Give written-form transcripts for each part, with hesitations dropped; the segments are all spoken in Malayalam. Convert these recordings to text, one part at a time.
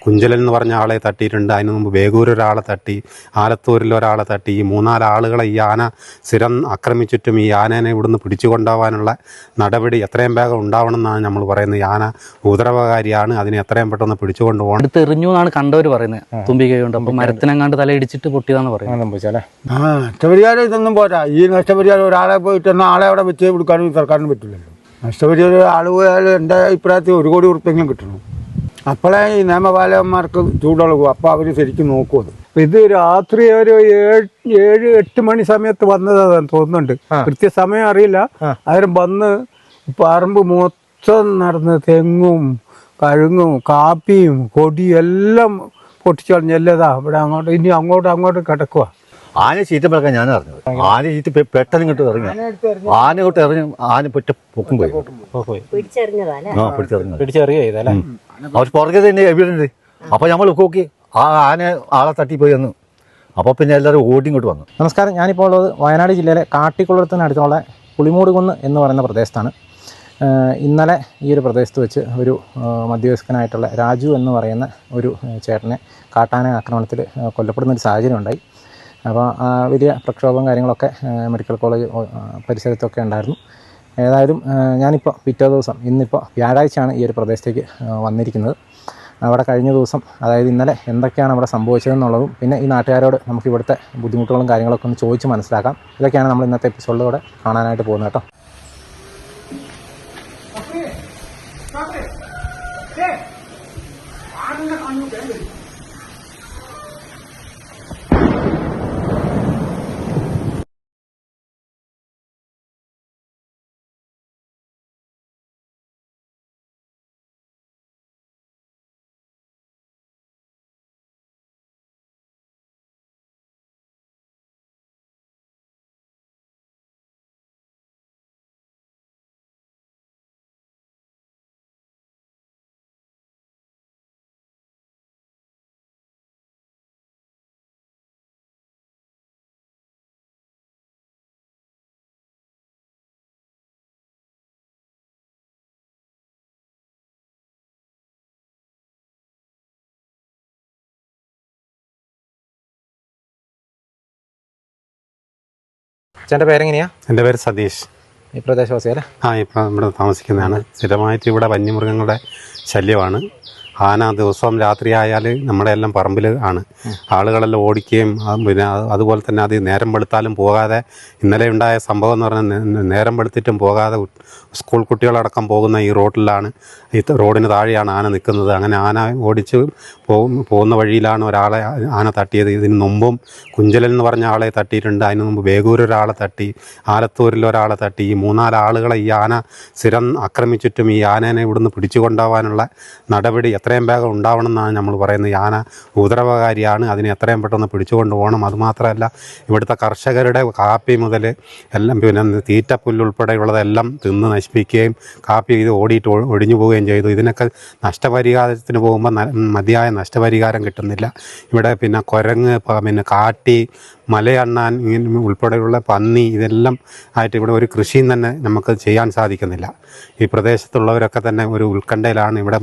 കുഞ്ചലൻ എന്ന് പറഞ്ഞ ആളെ തട്ടിയിട്ടുണ്ട്. അതിന് മുമ്പ് ബേഗൂർ ഒരാളെ തട്ടി, ആലത്തൂരിൽ ഒരാളെ തട്ടി. ഈ 3-4 ആളുകളെ ഈ ആന സ്ഥിരം ആക്രമിച്ചിട്ടും ഈ ആനേനെ ഇവിടുന്ന് പിടിച്ചു കൊണ്ടുപോകാനുള്ള നടപടി എത്രയും വേഗം ഉണ്ടാവണമെന്നാണ് നമ്മൾ പറയുന്നത്. ഈ ആന ഉപദ്രവകാരിയാണ്, അതിനെ എത്രയും പെട്ടെന്ന് പിടിച്ചു കൊണ്ടുപോകണം. അടുത്ത് എറിഞ്ഞു എന്നാണ് കണ്ടവർ പറയുന്നത്. തുമ്പിക്കൈകൊണ്ട് അപ്പം മരത്തിനെങ്ങാണ്ട് തലയിടിച്ചിട്ട് പൊട്ടിയതാന്ന് പറയുന്നത്. നഷ്ടപരിഹാരം ഇതൊന്നും പോരാ. ഈ നഷ്ടപരിഹാരം ഒരാളെ പോയിട്ട് ആളെ അവിടെ വെച്ച് കൊടുക്കാനും സർക്കാരിന് പറ്റില്ലല്ലോ. നഷ്ടപരിഹാരം ആൾ പോയാൽ എൻ്റെ അഭിപ്രായത്തിൽ 1 കോടി ഉറുപ്പെങ്കിലും കിട്ടണം. അപ്പോഴേ ഈ നിയമപാലകന്മാർക്ക് ചൂടുള്ളൂ. അപ്പോൾ അവർ ശരിക്കും നോക്കും. ഇത് രാത്രി ഒരു 7-8 മണി സമയത്ത് വന്നതാന്ന് തോന്നുന്നുണ്ട്. കൃത്യസമയം അറിയില്ല. അവരും വന്ന് പറമ്പ് മൊത്തം നടന്ന് തെങ്ങും കഴുങ്ങും കാപ്പിയും കൊടിയും എല്ലാം പൊട്ടിച്ചു കളഞ്ഞല്ലതാ. ഇവിടെ ഇനി അങ്ങോട്ട് കിടക്കുക. ആന ചീറ്റപ്പഴക്കാൻ ഞാൻ അറിഞ്ഞത്. ആന ചീറ്റ് പെട്ടെന്ന് ഇങ്ങോട്ട് ഇറങ്ങി, ആന ഇങ്ങോട്ട് ഇറങ്ങി, ആന പെറ്റ പൊക്കും പോയി. അവർ പുറകെ തന്നെ എവിടെയുണ്ട്. അപ്പോൾ നമ്മൾ നോക്കി ആ ആന ആളെ തട്ടിപ്പോയി വന്നു. അപ്പോൾ പിന്നെ എല്ലാവരും ഓടി ഇങ്ങോട്ട് വന്നു. നമസ്കാരം, ഞാനിപ്പോൾ ഉള്ളത് വയനാട് ജില്ലയിലെ കാട്ടിക്കുളത്തിനടുത്തുള്ള പുളിമൂടുകുന്ന് എന്ന് പറയുന്ന പ്രദേശത്താണ്. ഇന്നലെ ഈ ഒരു പ്രദേശത്ത് വെച്ച് ഒരു മധ്യവയസ്കനായിട്ടുള്ള രാജു എന്ന് പറയുന്ന ഒരു ചേട്ടനെ കാട്ടാന ആക്രമണത്തിൽ കൊല്ലപ്പെടുന്നൊരു സാഹചര്യം ഉണ്ടായി. അപ്പോൾ വലിയ പ്രക്ഷോഭം കാര്യങ്ങളൊക്കെ മെഡിക്കൽ കോളേജ് പരിസരത്തൊക്കെ ഉണ്ടായിരുന്നു. ഏതായാലും ഞാനിപ്പോൾ പിറ്റേ ദിവസം, ഇന്നിപ്പോൾ വ്യാഴാഴ്ചയാണ് ഈ ഒരു പ്രദേശത്തേക്ക് വന്നിരിക്കുന്നത്. അവിടെ കഴിഞ്ഞ ദിവസം, അതായത് ഇന്നലെ എന്തൊക്കെയാണ് അവിടെ സംഭവിച്ചതെന്നുള്ളതും പിന്നെ ഈ നാട്ടുകാരോട് നമുക്ക് ഇവിടുത്തെ ബുദ്ധിമുട്ടുകളും കാര്യങ്ങളൊക്കെ ഒന്ന് ചോദിച്ച് മനസ്സിലാക്കാം. ഇതൊക്കെയാണ് നമ്മൾ ഇന്നത്തെ എപ്പിസോഡിലൂടെ കാണാനായിട്ട് പോകുന്നത് കേട്ടോ. ചേട്ടൻ്റെ പേരെങ്ങനെയാ? എൻ്റെ പേര് സതീഷ്. ഈ പ്രദേശവാസിയല്ലേ? ഇപ്പം ഇവിടെ താമസിക്കുന്നതാണ്. സ്ഥിരമായിട്ട് ഇവിടെ വന്യമൃഗങ്ങളുടെ ശല്യമാണ്. ആന ദിവസവും രാത്രിയായാൽ നമ്മുടെ എല്ലാം പറമ്പിൽ ആണ്. ആളുകളെല്ലാം ഓടിക്കുകയും പിന്നെ അതുപോലെ തന്നെ അത് നേരം വെളുത്താലും പോകാതെ, ഇന്നലെ ഉണ്ടായ സംഭവം എന്ന് പറഞ്ഞാൽ നേരം വെളുത്തിട്ടും പോകാതെ സ്കൂൾ കുട്ടികളടക്കം പോകുന്ന ഈ റോഡിലാണ്, ഈ റോഡിന് താഴെയാണ് ആന നിൽക്കുന്നത്. അങ്ങനെ ആന ഓടിച്ച് പോകുന്ന വഴിയിലാണ് ഒരാളെ ആന തട്ടിയത്. ഇതിന് മുമ്പും കുഞ്ചലൻ എന്ന് പറഞ്ഞ ആളെ തട്ടിയിട്ടുണ്ട്. അതിന് മുമ്പ് ബേഗൂർ ഒരാളെ തട്ടി, ആലത്തൂരിൽ ഒരാളെ തട്ടി. ഈ 3-4 ആളുകളെ ഈ ആന സ്ഥിരം ആക്രമിച്ചിട്ടും ഈ ആനേനെ ഇവിടുന്ന് പിടിച്ചു കൊണ്ടുപോകാനുള്ള നടപടി എത്രയും വേഗം ഉണ്ടാവണമെന്നാണ് നമ്മൾ പറയുന്നത്. ഈ ആന ഉപദ്രവകാരിയാണ്, അതിനെ എത്രയും പെട്ടെന്ന് പിടിച്ചു കൊണ്ടുപോകണം. അതുമാത്രമല്ല, ഇവിടുത്തെ കർഷകരുടെ കാപ്പി മുതൽ എല്ലാം പിന്നെ തീറ്റപ്പുല്ലുൾപ്പെടെയുള്ളതെല്ലാം തിന്ന് നശിപ്പിക്കുകയും കാപ്പി ഇത് ഒടിഞ്ഞു പോവുകയും ചെയ്തു. ഇതിനൊക്കെ നഷ്ടപരിഹാരത്തിന് പോകുമ്പോൾ മതിയായ നഷ്ടപരിഹാരം കിട്ടുന്നില്ല. ഇവിടെ പിന്നെ കുരങ്ങ്, പിന്നെ കാട്ടി, മലയണ്ണാൻ ഇങ്ങനെ ഉൾപ്പെടെയുള്ള പന്നി, ഇതെല്ലാം ആയിട്ട് ഇവിടെ ഒരു കൃഷിയും തന്നെ നമുക്ക് ചെയ്യാൻ സാധിക്കുന്നില്ല. ഈ പ്രദേശത്തുള്ളവരൊക്കെ തന്നെ ഒരു ഉത്കണ്ഠയിലാണ്. ഇവിടെ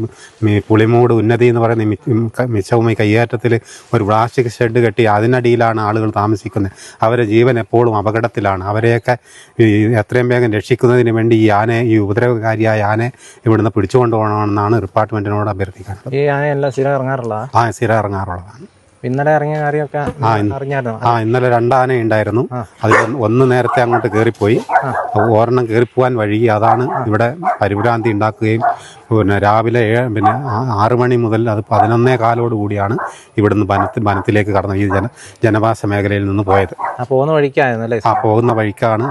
പുളിമൂട് ഉന്നതി എന്ന് പറയുന്ന മിച്ചഭൂമി കയ്യേറ്റത്തിൽ ഒരു പ്ലാസ്റ്റിക് ഷെഡ് കെട്ടി അതിനടിയിലാണ് ആളുകൾ താമസിക്കുന്നത്. അവരുടെ ജീവൻ എപ്പോഴും അപകടത്തിലാണ്. അവരെയൊക്കെ എത്രയും വേഗം രക്ഷിക്കുന്നതിന് വേണ്ടി ഈ ഉപദ്രവകാരിയായ ആനയെ ഇവിടുന്ന് പിടിച്ചുകൊണ്ട് പോകണമെന്നാണ് ഡിപ്പാർട്ട്മെൻറ്റിനോട് അഭ്യർത്ഥിക്കുന്നത്. ഈ ആനയെല്ലാം സ്ഥിരം ഇറങ്ങാറുള്ളതാണ്? സ്ഥിരം ഇറങ്ങാറുള്ളതാണ്. ഇന്നലെ ഇറങ്ങിയ കാര്യമൊക്കെ അറിഞ്ഞായിരുന്നു? ഇന്നലെ 2 ആന ഉണ്ടായിരുന്നു. അതിൽ ഒന്ന് നേരത്തെ അങ്ങോട്ട് കയറിപ്പോയി, ഒരെണ്ണം കയറിപ്പോവാൻ വഴുകി. അതാണ് ഇവിടെ പരിഭ്രാന്തി ഉണ്ടാക്കുകയും പിന്നെ രാവിലെ 6 മണി മുതൽ അത് 11:15 കൂടിയാണ് ഇവിടുന്ന് വനത്തിലേക്ക് കടന്നത്, ഈ ജനവാസ മേഖലയിൽ നിന്ന് പോയത്. പോകുന്ന വഴിക്കായിരുന്നല്ലേ? പോകുന്ന വഴിക്കാണ്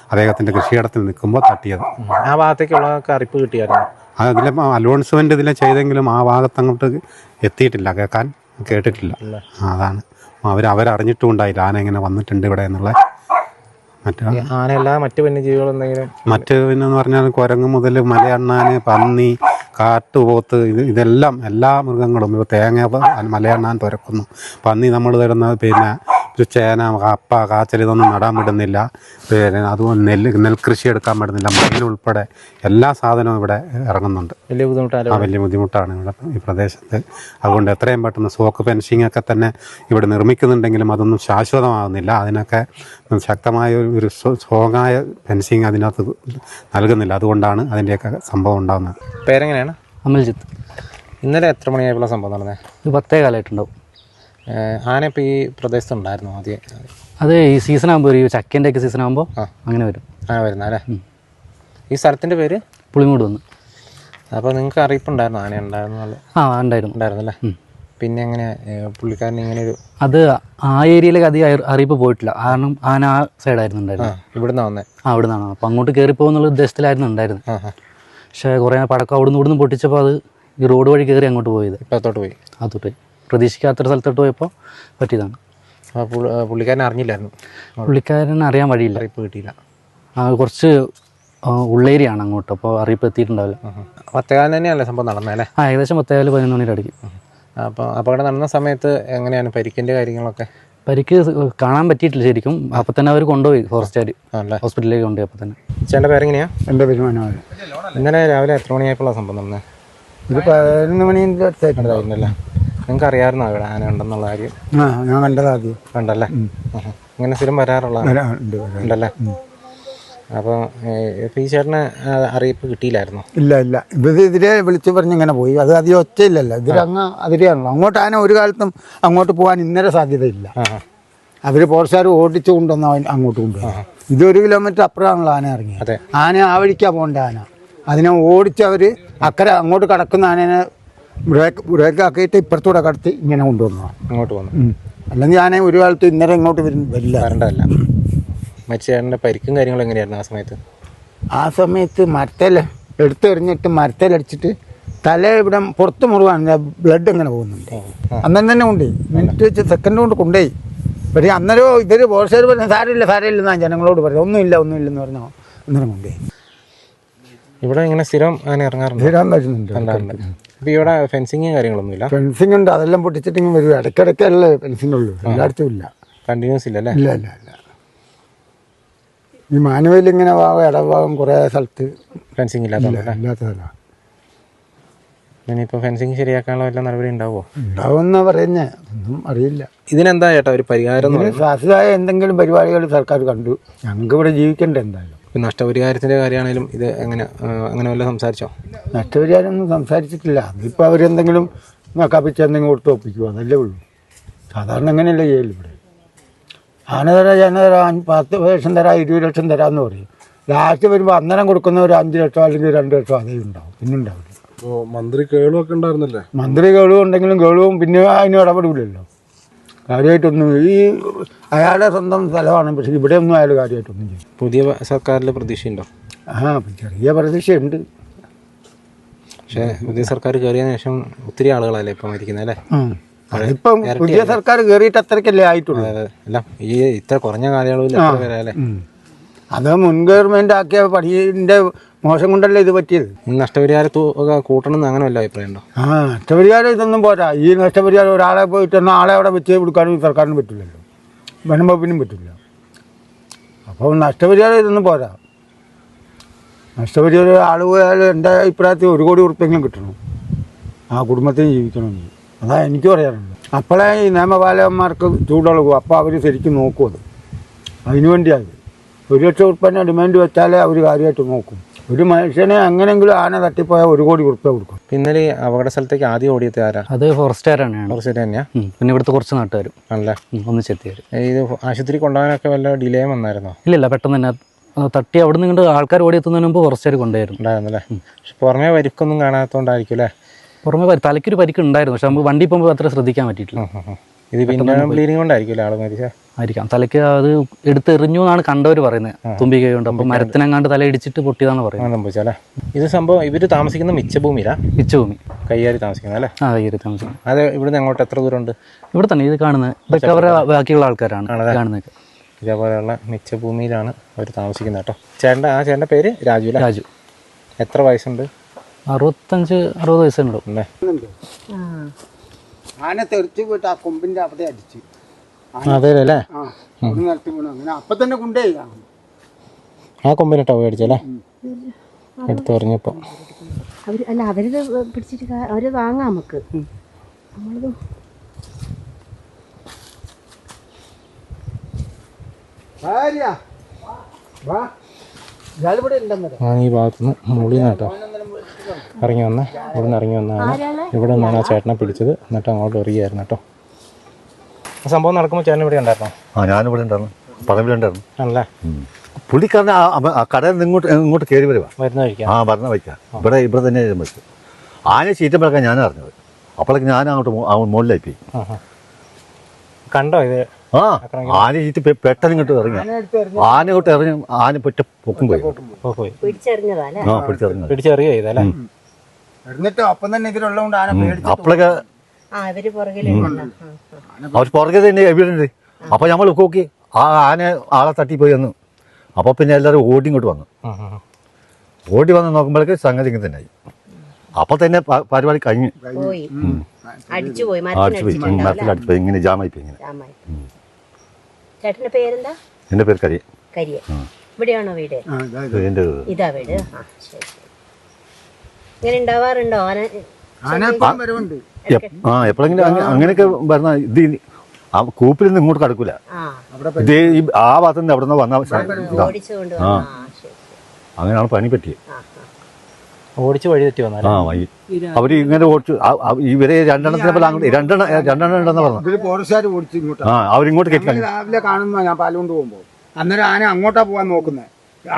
അദ്ദേഹത്തിൻ്റെ കൃഷിയിടത്തിൽ നിൽക്കുമ്പോൾ തട്ടിയത്. ആ ഭാഗത്തേക്കുള്ളതൊക്കെ അറിയിപ്പ് കിട്ടിയായിരുന്നു? അതിലെ അലോൺസ്മെൻ്റ് ഇതിലെ ചെയ്തെങ്കിലും ആ ഭാഗത്തങ്ങോട്ട് എത്തിയിട്ടില്ല, കേട്ടിട്ടില്ല. അതാണ് അവരറിഞ്ഞിട്ടും ഉണ്ടായില്ല ആന ഇങ്ങനെ വന്നിട്ടുണ്ട് ഇവിടെ എന്നുള്ള. ആനയല്ല മറ്റു വന്യജീവികൾ എന്തെങ്കിലും? പിന്നെന്ന് പറഞ്ഞാൽ കുരങ്ങ് മുതൽ മലയണ്ണാൻ, പന്നി, കാട്ടുപോത്ത്, എല്ലാ മൃഗങ്ങളും. ഇപ്പോൾ തേങ്ങ മലയണ്ണാൻ തുരക്കുന്നു. പന്നി നമ്മൾ തരുന്ന ഒരു ചേന, കപ്പ, കാച്ചൽ ഇതൊന്നും നടാൻ വിടുന്നില്ല. പിന്നെ അതുപോലെ നെൽകൃഷി എടുക്കാൻ വിടുന്നില്ല. മയിലുൾപ്പെടെ എല്ലാ സാധനവും ഇവിടെ ഇറങ്ങുന്നുണ്ട്. വലിയ ബുദ്ധിമുട്ടാണ്. വലിയ ബുദ്ധിമുട്ടാണ് ഇവിടെ ഈ പ്രദേശത്ത്. അതുകൊണ്ട് എത്രയും പെട്ടെന്ന് സോക്ക് ഫെൻസിങ് ഒക്കെ തന്നെ ഇവിടെ നിർമ്മിക്കുന്നുണ്ടെങ്കിലും അതൊന്നും ശാശ്വതമാകുന്നില്ല. അതിനൊക്കെ ശക്തമായ ഒരു സ്ട്രോങ്ങായ ഫെൻസിങ് അതിനകത്ത് നൽകുന്നില്ല. അതുകൊണ്ടാണ് അതിൻ്റെയൊക്കെ സംഭവം ഉണ്ടാകുന്നത്. പേരെങ്ങനെയാണ്? അമൽജിത്ത്. ഇന്നലെ എത്ര മണിയായപ്പോൾ സംഭവം നടന്നത്? ഇത് 10 കാലമായിട്ടുണ്ടാവും. ആന ഇപ്പോൾ ഈ പ്രദേശത്ത് ഉണ്ടായിരുന്നു ആദ്യം? അത് ഈ സീസൺ ആകുമ്പോൾ ഒരു ചക്കേൻ്റെ ഒക്കെ സീസൺ ആകുമ്പോൾ അങ്ങനെ വരും. ആന വരുന്ന അല്ലേ? ഈ സ്ഥലത്തിൻ്റെ പേര് പുളിമൂട് വന്ന്. അപ്പോൾ നിങ്ങൾക്ക് അറിയിപ്പുണ്ടായിരുന്നു ആന ഉണ്ടായിരുന്നു? ഉണ്ടായിരുന്നു. ഉണ്ടായിരുന്നല്ലേ? പിന്നെ എങ്ങനെ പുള്ളിക്കാരൻ ഇങ്ങനെ ഒരു അത് ആ ഏരിയയിലേക്ക് അധികം അറിയിപ്പ് പോയിട്ടില്ല. കാരണം ആന ആ സൈഡായിരുന്നു ഉണ്ടായിരുന്നത്. ഇവിടുന്ന് വന്നേ? അവിടെ നിന്നാണ്. അപ്പം അങ്ങോട്ട് കയറിപ്പോകുന്നുള്ള ഉദ്ദേശത്തിലായിരുന്നു ഉണ്ടായിരുന്നത്. പക്ഷേ കുറേ പടക്കം അവിടെ നിന്ന് പൊട്ടിച്ചപ്പോൾ അത് ഈ റോഡ് വഴി കയറി അങ്ങോട്ട് പോയത്. ഇപ്പത്തോട്ട് പോയി? അതോട്ട് പ്രതീക്ഷിക്കാത്തൊരു സ്ഥലത്തോട്ട് പോയപ്പോൾ പറ്റിയതാണ്. അപ്പോൾ പുള്ളിക്കാരൻ അറിഞ്ഞില്ലായിരുന്നു? പുള്ളിക്കാരൻ അറിയാൻ വഴിയില്ല. അറിയിപ്പ് കിട്ടിയില്ല. കുറച്ച് ഉള്ളേരിയാണ് അങ്ങോട്ട്. അപ്പോൾ അറിയിപ്പ് എത്തിയിട്ടുണ്ടാവില്ല. 10 തന്നെയല്ലേ സംഭവം നടന്നല്ലേ? ഏകദേശം 11 മണിയുടെ അടുക്കി. അപ്പോൾ അപകടം നടന്ന സമയത്ത് എങ്ങനെയാണ് പരിക്കിൻ്റെ കാര്യങ്ങളൊക്കെ? പരിക്ക് കാണാൻ പറ്റിയിട്ടില്ല ശരിക്കും. അപ്പം തന്നെ അവർ കൊണ്ടുപോയി ഫോറസ്റ്റുകാർ ഹോസ്പിറ്റലിലേക്ക് കൊണ്ടുപോയി. അപ്പം തന്നെ. ചേട്ടൻ്റെ പേരെങ്ങനെയാണ്? എൻ്റെ വരുമാനമാണ്. ഇന്നലെ രാവിലെ എത്ര മണിയായപ്പോഴാണ് സംഭവം നടന്നത്? ഒരു 11 മണീൻ്റെ അടുത്തായിട്ടുണ്ടായിരുന്നല്ലേ? നിങ്ങൾക്ക് അറിയാമായിരുന്നോ ഇവിടെ ആന ഉണ്ടെന്നുള്ള കാര്യം? ഞാൻ കണ്ടത് ആദ്യം. കണ്ടല്ലേ? ഇങ്ങനെ സ്ഥിരം വരാറുള്ള ഉണ്ടല്ലേ? അപ്പോൾ ഇപ്പോൾ ഈ ചേട്ടന് അറിയിപ്പ് കിട്ടിയില്ലായിരുന്നു? ഇല്ല. ഇതിരെ വിളിച്ചു പറഞ്ഞ് ഇങ്ങനെ പോയി. അത് അധികം ഒച്ചയില്ലല്ലോ. ഇതിലങ്ങ് അതിരെയാണല്ലോ. അങ്ങോട്ട് ആന ഒരു കാലത്തും അങ്ങോട്ട് പോകാൻ ഇന്നലെ സാധ്യതയില്ല. അവർ പോർച്ചാർ ഓടിച്ചു കൊണ്ടുവന്ന അങ്ങോട്ട് കൊണ്ടുപോകും. ഇത് 1 കിലോമീറ്റർ അപ്പുറമാണല്ലോ ആന ഇറങ്ങിയത്. ആന ആ വഴിക്കാണ് പോകേണ്ട ആന. അതിനെ ഓടിച്ചവർ അക്കരെ അങ്ങോട്ട് കടക്കുന്ന ആനേനെ ബ്രേക്ക് ആക്കിയിട്ട് ഇപ്പുറത്തൂടെ കടത്തി ഇങ്ങനെ കൊണ്ടുവന്നു അങ്ങോട്ട് പോകുന്നു. അല്ലെങ്കിൽ ആന ഒരു കാലത്ത് ഇന്നലെ ഇങ്ങോട്ട് വരില്ല. വരണ്ടല്ല. മരിച്ചേട്ടൻ്റെ പരിക്കും കാര്യങ്ങളും എങ്ങനെയായിരുന്നു ആ സമയത്ത്? ആ സമയത്ത് മരത്തേൽ എടുത്തെറിഞ്ഞിട്ട് മരത്തേലടിച്ചിട്ട് തല ഇവിടെ പുറത്ത് മുറിവാണ്. ബ്ലഡ് ഇങ്ങനെ പോകുന്നുണ്ട്. അന്നേരം തന്നെ കൊണ്ടുപോയി. മിനിറ്റ് വെച്ച് സെക്കൻഡ് കൊണ്ട് കൊണ്ടുപോയി. പക്ഷേ അന്നേരം ഇവർ പോർച്ചർ പറഞ്ഞ സാരമില്ലെന്നാണ് ജനങ്ങളോട് പറഞ്ഞത്. ഒന്നുമില്ലെന്ന് പറഞ്ഞോ അന്നേരം കൊണ്ടുപോയി. ഇവിടെ ഇങ്ങനെ സ്ഥിരം ആന ഇറങ്ങാറുണ്ട്? സ്ഥിരം വരുന്നുണ്ട്. അപ്പോൾ ഇവിടെ ഫെൻസിങ് കാര്യങ്ങളൊന്നുമില്ല? ഫെൻസിങ് ഉണ്ട്. അതെല്ലാം പൊട്ടിച്ചിട്ടെങ്കിൽ വരും. ഇടയ്ക്കിടയ്ക്കല്ലേ ഫെൻസിങ് ഉള്ളൂ. എല്ലായിടത്തും ഇല്ല. കണ്ടിന്യൂസ് ഇല്ലല്ലേ? ഇല്ല. ഈ മാനുവൽ ഇങ്ങനെ ഇടഭാഗം കുറേ സ്ഥലത്ത് ഫെൻസിങ് ഇല്ലാത്ത ഇല്ലാത്തതല്ല. ഇനിയിപ്പോൾ ഫെൻസിങ് ശരിയാക്കാനുള്ള വല്ല നടപടി ഉണ്ടാവുമോ? ഉണ്ടാവുമെന്നാ പറയുന്നേ. ഒന്നും അറിയില്ല. ഇതിനെന്താ ചേട്ടാ ഒരു പരിഹാരം? ശാശ്വതമായ എന്തെങ്കിലും പരിപാടികൾ സർക്കാർ കണ്ടു. ഞങ്ങൾക്ക് ഇവിടെ ജീവിക്കേണ്ട എന്തായാലും. നഷ്ടപരിഹാരത്തിൻ്റെ കാര്യമാണെങ്കിലും ഇത് അങ്ങനെ വല്ല സംസാരിച്ചോ? നഷ്ടപരിഹാരം ഒന്നും സംസാരിച്ചിട്ടില്ല. അതിപ്പോൾ അവരെന്തെങ്കിലും കപ്പിച്ച് എന്തെങ്കിലും കൊടുത്ത് ഒപ്പിക്കുമോ? അതല്ലേ ഉള്ളൂ. സാധാരണ അങ്ങനെയല്ലേ ചെയ്യല് ഇവിടെ. ആന തരാം, ജന തരാം, 10 ലക്ഷം തരാം, 20 ലക്ഷം തരാമെന്ന് പറയും. ലാസ്റ്റ് വരുമ്പോൾ അന്നേരം കൊടുക്കുന്ന ഒരു 5 ലക്ഷം അല്ലെങ്കിൽ 2 ലക്ഷം അതേ ഉണ്ടാവും. പിന്നെ ഉണ്ടാവില്ല. മന്ത്രി കേളുമൊക്കെ ഉണ്ടായിരുന്നില്ലേ? മന്ത്രി കേളുവും ഉണ്ടെങ്കിലും കേളുവും പിന്നെ അതിന് ഇടപെടില്ലല്ലോ കാര്യമായിട്ടൊന്നും. ഈ അയാളുടെ സ്വന്തം സ്ഥലമാണ്. പക്ഷേ ഇവിടെ ഒന്നും അയാൾ കാര്യമായിട്ടൊന്നും ചെയ്യും. പുതിയ സർക്കാരിൽ പ്രതീക്ഷയുണ്ടോ? ചെറിയ പ്രതീക്ഷയുണ്ട്. പക്ഷേ പുതിയ സർക്കാർ കയറിയതിനു ശേഷം ഒത്തിരി ആളുകളല്ലേ ഇപ്പം മരിക്കുന്നത് അല്ലേ? അതിപ്പം പുതിയ സർക്കാർ കയറിയിട്ട് അത്രയ്ക്കല്ലേ ആയിട്ടുള്ളൂ. അല്ല ഈ ഇത്ര കുറഞ്ഞ കാലയളവിൽ എത്ര പേരല്ലേ? അത് മുൻ ഗവൺമെൻറ് ആക്കിയ പണിയുടെ മോശം കൊണ്ടല്ലേ ഇത് പറ്റിയത്. നഷ്ടപരിഹാര തുക കൂട്ടണമെന്ന് അങ്ങനെ വല്ല അഭിപ്രായം ഉണ്ടോ? നഷ്ടപരിഹാരം ഇതൊന്നും പോരാ. ഈ നഷ്ടപരിഹാരം ഒരാളെ പോയിട്ട് ആളെ അവിടെ വെച്ച് കൊടുക്കാനും സർക്കാരിന് പറ്റില്ലല്ലോ. വനം വകുപ്പിനും പറ്റില്ല. അപ്പോൾ നഷ്ടപരിഹാരം ഇതൊന്നും പോരാ. നഷ്ടപരിഹാരം ആൾ പോയാൽ എൻ്റെ അഭിപ്രായത്തിൽ 1 കോടി ഉറുപ്പിയെങ്കിലും കിട്ടണം ആ കുടുംബത്തിന് ജീവിക്കണമെങ്കിൽ. അതാ എനിക്ക് പറയാനുള്ളത്. അപ്പോഴേ ഈ നിയമപാലകന്മാർക്ക് ചൂടുള്ളൂ. അപ്പോൾ അവർ ശരിക്കും നോക്കും. അതിനു വേണ്ടിയാണ് 1 ലക്ഷം ഉറുപ്പിനെ ഡിമാൻഡ് വെച്ചാലേ അവർ കാര്യമായിട്ട് നോക്കും. ഒരു മനുഷ്യനെ എങ്ങനെയെങ്കിലും ആന തട്ടിപ്പോയാൽ 1 കോടി ഉറുപ്പിക കൊടുക്കും. ഇന്നലെ അപകട സ്ഥലത്തേക്ക് ആദ്യം ഓടിയത് ആരാ? അത് ഫോറസ്റ്റുകാരാണ്. ഫോറസ്റ്റ് തന്നെയാ? പിന്നെ ഇവിടുത്തെ കുറച്ച് നാട്ടുകാരും ആണല്ലേ ഒന്നിച്ചെത്തിയാർ. ഇത് ആശുപത്രി കൊണ്ടുപോകാനൊക്കെ വല്ല ഡിലേ വന്നായിരുന്നോ? ഇല്ല, പെട്ടെന്ന് തന്നെ തട്ടി അവിടെ നിന്ന് ആൾക്കാർ ഓടിയെത്തുന്നതിന് മുമ്പ് ഫോറസ്റ്റുകാർ കൊണ്ടുപോയിരുന്നു. ഉണ്ടായിരുന്നല്ലേ? പക്ഷെ പുറമേ പരിക്കൊന്നും കാണാത്തതുകൊണ്ടായിരിക്കും അല്ലേ? പുറമെ തലയ്ക്കൊരു പരിക്ക് ഉണ്ടായിരുന്നു. പക്ഷെ നമുക്ക് വണ്ടി പോകുമ്പോൾ അത്ര ശ്രദ്ധിക്കാൻ പറ്റിയിട്ടില്ല. ഇത് പിന്നെ ബ്ലീഡിങ് കൊണ്ടായിരിക്കും ആൾ മരിച്ച? ആയിരിക്കാം. തലയ്ക്ക് അത് എടുത്തെറിഞ്ഞു എന്നാണ് കണ്ടവർ പറയുന്നത്. തുമ്പിക്കൈ കൊണ്ട്. അപ്പം മരത്തിനെങ്ങാണ്ട് തല ഇടിച്ചിട്ട് പൊട്ടിയതാണെന്ന് പറയുന്നത്. സംഭവിച്ചല്ലേ? ഇത് സംഭവം ഇവർ താമസിക്കുന്ന മിച്ചഭൂമിയിലാണ്? മിച്ചഭൂമി കയ്യാരി താമസിക്കുന്നത് അല്ലേ? കയ്യാരി താമസിക്കുന്നത്. അത് ഇവിടുന്ന് അങ്ങോട്ട് എത്ര ദൂരമുണ്ട്? ഇവിടെ തന്നെ ഇത് കാണുന്നത്. ഇതൊക്കെ അവരുടെ ബാക്കിയുള്ള ആൾക്കാരാണ് കാണുന്നത്. ഇതേപോലെയുള്ള മിച്ചഭൂമിയിലാണ് അവർ താമസിക്കുന്നത് കേട്ടോ. ചേട്ടൻ്റെ പേര് രാജു അല്ലേ? രാജു. എത്ര വയസ്സുണ്ട്? 65-60 വയസ്സുണ്ടാവും. ആന തെറിച്ച് പോയിട്ട് ആ കൊമ്പിൻ്റെ അവിടെ അടിച്ച് അതെ അല്ലേ? ആ അവിടെ നിലത്ത് വീണു. അങ്ങനെ അപ്പം തന്നെ കൊണ്ടേ ആ കൊമ്പിനിട്ടോ മേടിച്ചല്ലേ? എടുത്ത് പറഞ്ഞപ്പോൾ അവരിത് പിടിച്ചിട്ട് അവര് വാങ്ങാം നമുക്ക്. നമ്മളിത് ആണ് ഈ ഭാഗത്തുനിന്ന് മുകളിൽ നിന്ന് കേട്ടോ ഇറങ്ങി വന്ന് ഇവിടെ നിന്ന് ഇറങ്ങി വന്നാണ് ഇവിടെ നിന്നാണ് ആ ചേട്ടനെ പിടിച്ചത്. എന്നിട്ട് അങ്ങോട്ട് എറിയായിരുന്നു കേട്ടോ. സംഭവം നടക്കുമ്പോൾ ചേട്ടൻ ഇവിടെ ഉണ്ടായിരുന്നോ? ആ ഞാനിവിടെ ഉണ്ടായിരുന്നു, പറമ്പിലുണ്ടായിരുന്നു. ആണല്ലേ? പുള്ളിക്കാരനെ ആ കടയിൽ നിന്ന് ഇങ്ങോട്ട് കയറി വരുവാ. മരുന്ന് കഴിക്കാം. ആ പറഞ്ഞ വയ്ക്കാം. ഇവിടെ തന്നെ വെച്ചു. ആന ചീറ്റമ്പോഴൊക്കെ ഞാൻ അറിഞ്ഞത്. അപ്പോഴേക്ക് ഞാൻ അങ്ങോട്ട് മുകളിലായി പോയി. കണ്ടോ ഇത്? ആ ആന ചീറ്റ് പെട്ടെന്ന് ഇങ്ങോട്ട് ഇറങ്ങി. ആന ഇങ്ങോട്ട് ഇറങ്ങി ആന പെറ്റ പൊക്കും പോയി. പിടിച്ചെറിഞ്ഞതല്ലേ? ആ പിടിച്ചിറങ്ങി. പിടിച്ചെറിയോ ഇതല്ലേ? എന്നിട്ട് അപ്പം തന്നെ ഇതിലുള്ളതുകൊണ്ട് ആന പേടിച്ചു. അപ്പോഴൊക്കെ അവര് പുറകിലുണ്ടല്ലോ. അവർ പുറകെ തന്നെ എവിടെയുണ്ട്. അപ്പോൾ നമ്മൾ നോക്കി ആ ആന ആളെ തട്ടിപ്പോയി വന്നു. അപ്പോൾ പിന്നെ എല്ലാവരും ഓടി ഇങ്ങോട്ട് വന്നു. ഓടി വന്ന് നോക്കുമ്പോഴേക്ക് സംഗതി ഇങ്ങനെ തന്നെ ആയി. അപ്പോൾ തന്നെ പരിപാടി കഴിഞ്ഞ് പോയി അടിച്ചുപോയി. മരത്തിലടിച്ചുപോയി. ഇങ്ങനെ ജാമായിപ്പോയി. ഇങ്ങനെ ചേട്ടന്റെ പേരെന്താ? എൻ്റെ പേര് കരിയ. കരിയ. ഇവിടെയാണോ വീട്? എൻ്റെ ഇതാ വീട്. ആ ശരി. ഇങ്ങനെ ഉണ്ടാവാറുണ്ടോ ആന? ആ എപ്പോഴെങ്കിലും അങ്ങനെയൊക്കെ വരുന്ന ഇത് ആ കൂപ്പിൽ നിന്ന് ഇങ്ങോട്ട് കടക്കൂല. ഇത് ഈ ആ ഭാഗത്ത് നിന്ന് അവിടെ നിന്ന് വന്ന ആ അങ്ങനെയാണ് പണി പറ്റിയത്. ഓടിച്ച് വഴി തെറ്റി വന്നാലും ആ വഴി അവർ ഇങ്ങനെ ഓടിച്ചു. ഇവരെ രണ്ടെണ്ണത്തിനെ പോലെ അങ്ങോട്ട് രണ്ടെണ്ണം ഉണ്ടെന്ന് പറഞ്ഞു. ഇതിൽ ഫോറസ്റ്റുകാർ ഓടിച്ചു ഇങ്ങോട്ട്. ആ അവരിങ്ങോട്ട് കെട്ടി. രാവിലെ കാണുന്ന ഞാൻ പാലുകൊണ്ട് പോകുമ്പോൾ അന്നേരം ആന അങ്ങോട്ടാ പോകാൻ നോക്കുന്നത്.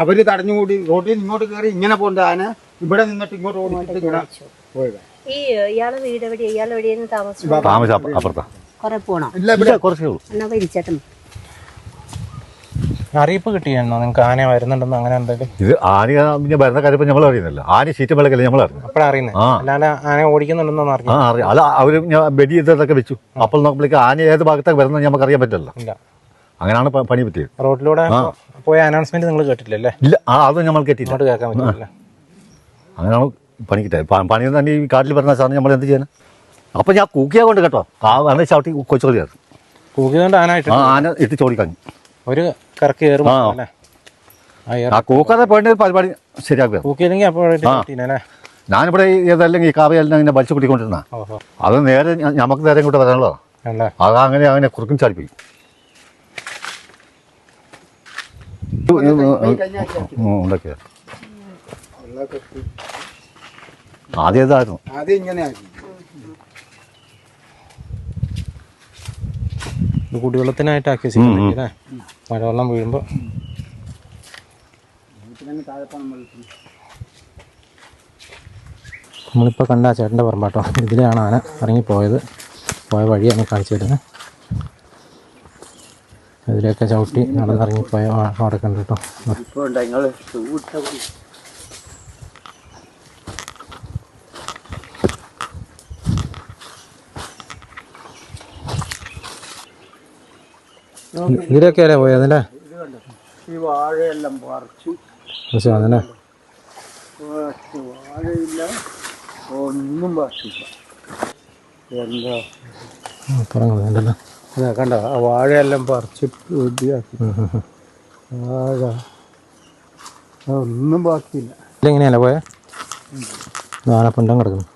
അവര് തടഞ്ഞുകൂടി റോഡിൽ ഇങ്ങോട്ട് കയറി ഇങ്ങനെ പോകുന്ന ആന ഇവിടെ നിന്നിട്ട് ഇങ്ങോട്ട് ഓടിച്ചിട്ട് ഇങ്ങനെ പോയത്. ഈ ഇയാളെ വീട് എവിടെയാ? ഇയാൾ എവിടെയാണ് താമസിച്ചത്? താമസം അപ്പുറത്താ. കുറെ പോണോ? കുറച്ചേ ഉള്ളൂ. എന്നാ വലിച്ചേട്ടൻ അറിയിപ്പ് കിട്ടിയായിരുന്നോ നിങ്ങൾക്ക് ആന വരുന്നുണ്ടെന്ന്? അങ്ങനെ എന്തെങ്കിലും ഇത് ആന പിന്നെ വരുന്ന കാര്യം നമ്മൾ അറിയുന്നില്ല. ആന ചീറ്റ വിളക്കല്ലേ നമ്മൾ അറിഞ്ഞു. അപ്പോഴറിയുന്നത്? അല്ലാതെ ആന ഓടിക്കുന്നുണ്ടെന്നൊന്നും അറിഞ്ഞു? ആ അറിയാം. അല്ല അവർ വെടി ചെയ്തതൊക്കെ വെച്ചു. അപ്പോൾ നോക്കുമ്പോഴേക്ക് ആന ഏത് ഭാഗത്തൊക്കെ വരുന്നത് നമുക്ക് അറിയാൻ പറ്റില്ല. ഇല്ല. അങ്ങനെയാണ് പണി പറ്റിയത്. റോഡിലൂടെ പോയ അനൗൺസ്മെന്റ് നിങ്ങൾ കേട്ടില്ലല്ലേ? ഇല്ല. അതും നമ്മൾ കേട്ടില്ല. അങ്ങോട്ട് കേൾക്കാൻ പറ്റില്ല. അങ്ങനെയാണ് പണി കിട്ടിയത്. പണി തന്നെ ഈ കാട്ടിൽ പറഞ്ഞ സാറിന് നമ്മൾ എന്ത് ചെയ്യാൻ? അപ്പം ഞാൻ കൂക്കിയാ കൊണ്ട് കേട്ടോ ആ വന്ന് ചവിട്ടി കൊച്ചുകളിയാണ്. കൂക്കിയതുകൊണ്ട് ആനായിട്ട് ആന ഇട്ട് ചോടിക്കഞ്ഞു. ഒരു കറക്ക് കയറും അല്ലേ? ആ കൂക്കാതെ പോയിട്ട് പരിപാടി ശരിയാക്കുക. കൂക്കിയില്ലെങ്കിൽ അപ്പോഴല്ലേ? ഞാനിവിടെ ഏതല്ലെങ്കിൽ ഈ കാവയെല്ലാം ഇങ്ങനെ വലിച്ചു കൂട്ടിക്കൊണ്ടിരുന്ന അത് നേരെ നമുക്ക് നേരെ ഇങ്ങോട്ട് വരാനുള്ളതാണ്. അത് അങ്ങനെ കുറുക്കും ചാടിപ്പോയി. ഉണ്ടാക്കിയ ആദ്യം ഇതായിരുന്നു. ആദ്യം ഇങ്ങനെയായിരുന്നു. ഇത് കുടിവെള്ളത്തിനായിട്ട് ആക്കി വെച്ചിട്ടുണ്ടെങ്കിൽ അല്ലേ? മഴവെള്ളം വീഴുമ്പോൾ നമ്മളിപ്പോൾ കണ്ട ആ ചേട്ടൻ്റെ പറമ്പാട്ടോ. ഇതിലെയാണ് ആന ഇറങ്ങിപ്പോയത്. പോയ വഴിയാണ് കാണിച്ചു തരുന്നത്. ഇതിലേക്ക് ചവിട്ടി നടന്നിറങ്ങിപ്പോയ അവിടെ കണ്ടു കേട്ടോ. ഇതിലൊക്കെയല്ലേ പോയതല്ലേ? ഈ വാഴയെല്ലാം പറിച്ചു. അതല്ലേ? വാഴയില്ല, ഒന്നും പറിച്ചില്ല. എന്താ പറഞ്ഞല്ലോ. അതാ കണ്ടോ ആ വാഴയെല്ലാം പറിച്ച് റെഡിയാക്കി. വാഴ ഒന്നും ബാക്കിയില്ല. ഇതിലെങ്ങനെയല്ലേ പോയ? ആനപ്പിണ്ടം കിടക്കുന്നു.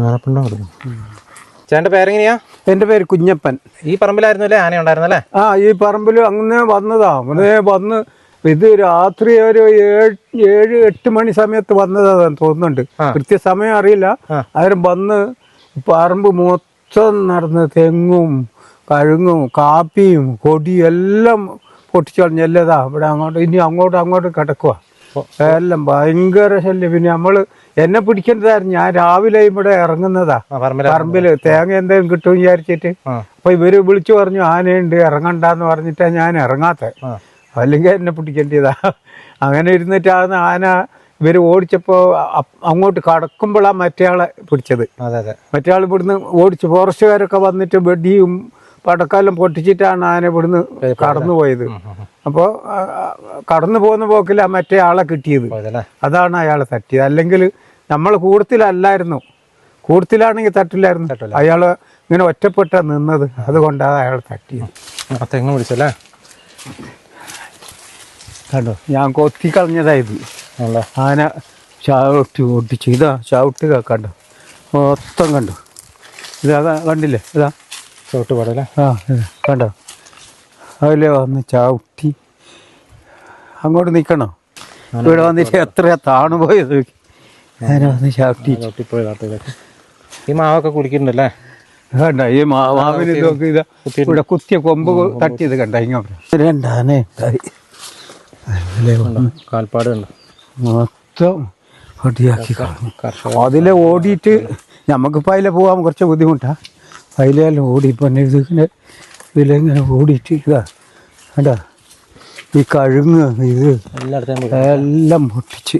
ആനപ്പിണ്ടം കിടക്കുന്നു. ചേട്ടൻ്റെ പേരെങ്ങനെയാ? എൻ്റെ പേര് കുഞ്ഞപ്പൻ. ഈ പറമ്പിലായിരുന്നല്ലേ ആന ഉണ്ടായിരുന്നല്ലേ? ആ ഈ പറമ്പിൽ അങ്ങനെ വന്നതാ. അങ്ങനെ വന്ന് ഇത് രാത്രി ഒരു 7-8 മണി സമയത്ത് വന്നതാന്ന് തോന്നുന്നുണ്ട്. കൃത്യസമയം അറിയില്ല. അന്നേരം വന്ന് പറമ്പ് മൊത്തം നടന്ന് തെങ്ങും കഴുങ്ങും കാപ്പിയും കൊടിയും എല്ലാം പൊട്ടിച്ചളഞ്ഞ് എല്ലതാ ഇവിടെ അങ്ങോട്ട് ഇനി അങ്ങോട്ട് കിടക്കുക. എല്ലാം ഭയങ്കര ശല്യം. പിന്നെ എന്നെ പിടിക്കേണ്ടതായിരുന്നു. ഞാൻ രാവിലെ ഇവിടെ ഇറങ്ങുന്നതാ പറമ്പില്. തേങ്ങ എന്തെങ്കിലും കിട്ടും വിചാരിച്ചിട്ട്. അപ്പൊ ഇവര് വിളിച്ചു പറഞ്ഞു ആനയുണ്ട് ഇറങ്ങണ്ടെന്ന് പറഞ്ഞിട്ടാ ഞാൻ ഇറങ്ങാത്ത. അല്ലെങ്കിൽ എന്നെ പിടിക്കേണ്ടതാ. അങ്ങനെ ഇരുന്നിട്ടാണ് ആന ഇവര് ഓടിച്ചപ്പോ അങ്ങോട്ട് കടക്കുമ്പോഴാണ് മറ്റേയാളെ പിടിച്ചത്. മറ്റേ ആൾ ഇവിടുന്ന് ഓടിച്ച് ഫോറസ്റ്റുകാരൊക്കെ വന്നിട്ട് വെടിയും പടക്കാലം പൊട്ടിച്ചിട്ടാണ് ആന ഇവിടുന്ന് കടന്നു പോയത്. അപ്പോൾ കടന്നു പോകുന്ന പോക്കില്ല മറ്റേ ആളെ കിട്ടിയത്. അതാണ് അയാളെ തട്ടിയത്. അല്ലെങ്കിൽ നമ്മൾ കൂട്ടത്തിലല്ലായിരുന്നു. കൂട്ടത്തിലാണെങ്കിൽ തട്ടില്ലായിരുന്നു. അയാള് ഇങ്ങനെ ഒറ്റപ്പെട്ടാ നിന്നത്, അതുകൊണ്ടാണ് അയാൾ തട്ടിയത്. ആ തെങ്ങ് പിടിച്ചല്ലേ? കണ്ടോ, ഞാൻ കൊത്തിക്കളഞ്ഞതായത്. ആണല്ലേ? ആന ചവിട്ടി ഓടിച്ചു. ഇതാ ചവിട്ട് കണ്ടോ, മൊത്തം കണ്ടോ, ഇതാ കണ്ടില്ലേ, ഇതാ ചവിട്ടുപാടല്ലേ? ആ കണ്ടോ, അതിലെ വന്ന് ചവിട്ടി. അങ്ങോട്ട് നിൽക്കണോ? ഇവിടെ വന്നിട്ട് എത്ര താണു പോയത്. ആന വന്ന് ചവിട്ടി. ചവിട്ടിപ്പോയി കാട്ടിലേക്ക്. ഈ മാവൊക്കെ കുടിക്കുന്നുണ്ടല്ലേ? കണ്ട ഈ മാവിന് ഇതൊക്കെ ഇതാ ഇവിടെ കുത്തിയ കൊമ്പ് തട്ടിയത് കണ്ട. ഇങ്ങോട്ട് രണ്ടാനെ കാൽപ്പാട് കണ്ടോ, മൊത്തം ഒടിയാക്കി കളഞ്ഞു. അതിലെ ഓടിയിട്ട് നമുക്കിപ്പോൾ അതിലെ പോകാൻ കുറച്ച് ബുദ്ധിമുട്ടാണ്. അതിലെല്ലാം ഓടി പിന്നെ ഇതിലെങ്ങനെ ഓടിയിട്ട് ഇതാ കണ്ടാ ഈ കഴുങ്ങ് ഇത് എല്ലാം പൊട്ടിച്ച്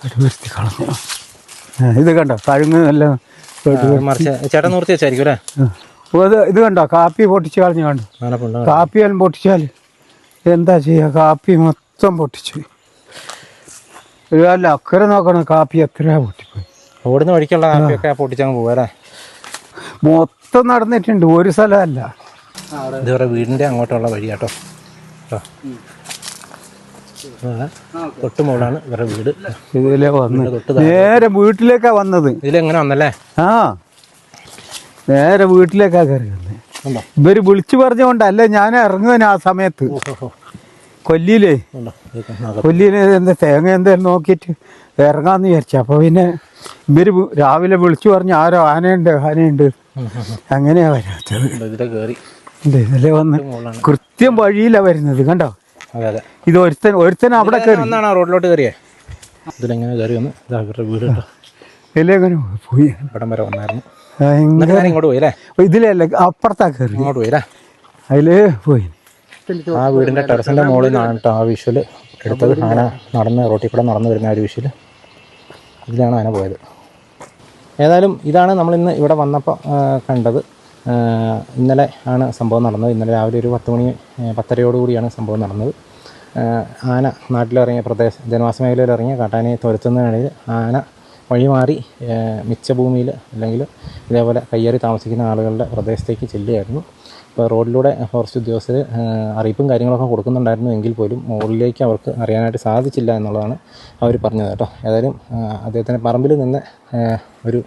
അടിവരുത്തി കളഞ്ഞു. ഇത് കണ്ടോ, കഴുങ്ങ് എല്ലാം ചേട്ടൻ നിർത്തി വെച്ചായിരിക്കും അല്ലേ? ഇത് കണ്ടോ, കാപ്പി പൊട്ടിച്ച് കളഞ്ഞു. കണ്ടോ, കാപ്പിയെല്ലാം പൊട്ടിച്ചാൽ എന്താ ചെയ്യുക, കാപ്പി മൊത്തം പൊട്ടിച്ച്. അല്ല അക്കരെ നോക്കണം, കാപ്പി എത്ര പൊട്ടിപ്പോയി. ഓടുന്ന വഴിക്കുള്ള കാപ്പിയൊക്കെ പൊട്ടിച്ചങ്ങ് പോകാല്ലേ? മൊത്തം നടന്നിട്ടുണ്ട്, ഒരു സ്ഥലമല്ല. ഇതുവരെ വീടിൻ്റെ അങ്ങോട്ടുള്ള വഴി കേട്ടോ. തൊട്ടുമുകളാണ് ഇവരുടെ വീട്. ഇതിലെ വന്ന് നേരെ വീട്ടിലേക്കാ വന്നത്. ഇതിലെങ്ങനെ വന്നല്ലേ? ആ നേരെ വീട്ടിലേക്കാ കയറി വന്നത്. ഇവര് വിളിച്ചു പറഞ്ഞുകൊണ്ടല്ലേ ഞാൻ ഇറങ്ങുവാൻ ആ സമയത്ത്. കൊല്ലിയിലേ എന്താ തേങ്ങ എന്തായാലും നോക്കിയിട്ട് ഇറങ്ങാന്ന് വിചാരിച്ചു. അപ്പൊ പിന്നെ ഇവര് രാവിലെ വിളിച്ചു പറഞ്ഞു ആരോ ആനയുണ്ട്. അങ്ങനെയാ വരാത്തത്. ഇതിലെ വന്ന് കൃത്യം വഴിയിലാ വരുന്നത്. കണ്ടോ, ഇത് ഒരുത്തൻ അവിടെ കയറി റോഡിലോട്ട് കയറിയേ. ഇതിലെങ്ങനെ കയറി വന്ന് ഇവരുടെ വീട് കേട്ടോ. ഇതിലെങ്ങനെ പോയി ഇവിടം വരെ വന്നായിരുന്നു. ഇങ്ങോട്ട് പോയി അല്ലേ? ഇതിലല്ല, അപ്പുറത്താ കയറി. ഇങ്ങോട്ട് പോയി അല്ലേ? അതില് പോയി. ആ വീടിൻ്റെ ടെറസിൻ്റെ മുകളിൽ നിന്നാണ് കേട്ടോ ആ വിഷ്വൽ എടുത്തത്. ആന റോട്ടിൽ കൂടെ നടന്നു വരുന്ന ആ ഒരു വിഷ്വൽ. ഇതിലാണ് ആന പോയത്. ഏതായാലും ഇതാണ് നമ്മളിന്ന് ഇവിടെ വന്നപ്പോൾ കണ്ടത്. ഇന്നലെ ആണ് സംഭവം നടന്നത്. ഇന്നലെ രാവിലെ ഒരു 10 മണി 10:30 സംഭവം നടന്നത്. ആന നാട്ടിലിറങ്ങിയ ജനവാസ മേഖലയിൽ ഇറങ്ങിയ കാട്ടാനയെ തുരത്തുന്നതിനിടയിൽ ആന വഴി മാറി മിച്ചഭൂമിയിൽ അല്ലെങ്കിൽ ഇതേപോലെ കയ്യേറി താമസിക്കുന്ന ആളുകളുടെ പ്രദേശത്തേക്ക് ചെല്ലുകയായിരുന്നു. ഇപ്പോൾ റോഡിലൂടെ ഫോറസ്റ്റ് ഉദ്യോഗസ്ഥർ അറിയിപ്പും കാര്യങ്ങളൊക്കെ കൊടുക്കുന്നുണ്ടായിരുന്നു എങ്കിൽ പോലും മുകളിലേക്ക് അവർക്ക് അറിയാനായിട്ട് സാധിച്ചില്ല എന്നുള്ളതാണ് അവർ പറഞ്ഞത് കേട്ടോ. ഏതായാലും അദ്ദേഹത്തിൻ്റെ പറമ്പിൽ നിന്ന് ഒരു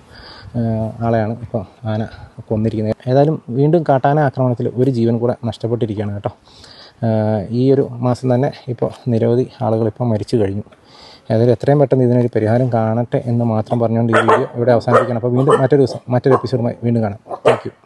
ആളെയാണ് ഇപ്പോൾ ആന കൊന്നിരിക്കുന്നത്. ഏതായാലും വീണ്ടും കാട്ടാന ആക്രമണത്തിൽ ഒരു ജീവൻ കൂടെ നഷ്ടപ്പെട്ടിരിക്കുകയാണ് കേട്ടോ. ഈ ഒരു മാസം തന്നെ ഇപ്പോൾ നിരവധി ആളുകൾ ഇപ്പോൾ മരിച്ചു കഴിഞ്ഞു. ഏതായാലും എത്രയും പെട്ടെന്ന് ഇതിനൊരു പരിഹാരം കാണട്ടെ എന്ന് മാത്രം പറഞ്ഞുകൊണ്ട് ഈ വീഡിയോ ഇവിടെ അവസാനിപ്പിക്കണം. അപ്പോൾ വീണ്ടും മറ്റൊരു എപ്പിസോഡുമായി വീണ്ടും കാണാം. Thank you.